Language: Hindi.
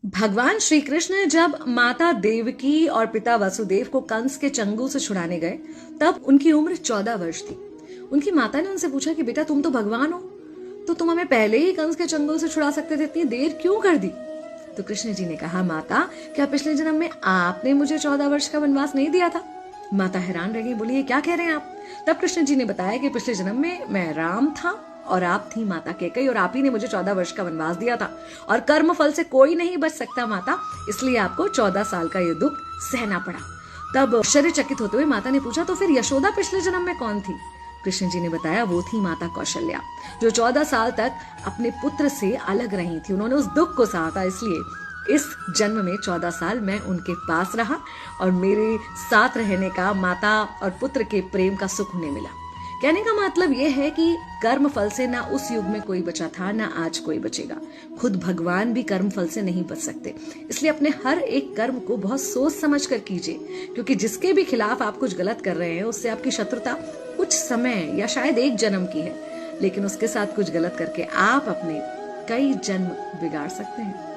भगवान श्री कृष्ण जब माता देवकी और पिता वसुदेव को कंस के चंगुल से छुड़ाने गए तब उनकी उम्र 14 वर्ष थी। उनकी माता ने उनसे पूछा कि बेटा तुम तो भगवान हो, तो तुम हमें पहले ही कंस के चंगुल से छुड़ा सकते थे, इतनी देर क्यों कर दी? तो कृष्ण जी ने कहा, माता क्या पिछले जन्म में आपने मुझे 14 वर्ष का वनवास नहीं दिया था? माता हैरान रह गई, बोली ये क्या कह रहे हैं आप? तब कृष्ण जी ने बताया कि पिछले जन्म में मैं राम था और आप थी माता कैकेयी और आप ही ने मुझे 14 वर्ष का वनवास दिया था और कर्म फल से कोई नहीं बच सकता माता, इसलिए आपको 14 साल का ये दुख सहना पड़ा। तब आश्चर्यचकित होते हुए माता ने पूछा, तो फिर यशोदा पिछले जन्म में कौन थी? कृष्ण जी ने बताया, वो थी माता कौशल्या, जो 14 साल तक अपने पुत्र से अलग रही थी। उन्होंने उस दुख को सहा था, इसलिए इस जन्म में 14 साल मैं उनके पास रहा और मेरे साथ रहने का माता और पुत्र के प्रेम का सुख उन्हें मिला। कहने का मतलब यह है कि कर्म फल से ना उस युग में कोई बचा था, ना आज कोई बचेगा। खुद भगवान भी कर्म फल से नहीं बच सकते, इसलिए अपने हर एक कर्म को बहुत सोच समझ कर कीजिए, क्योंकि जिसके भी खिलाफ आप कुछ गलत कर रहे हैं उससे आपकी शत्रुता कुछ समय या शायद एक जन्म की है, लेकिन उसके साथ कुछ गलत करके आप अपने कई जन्म बिगाड़ सकते हैं।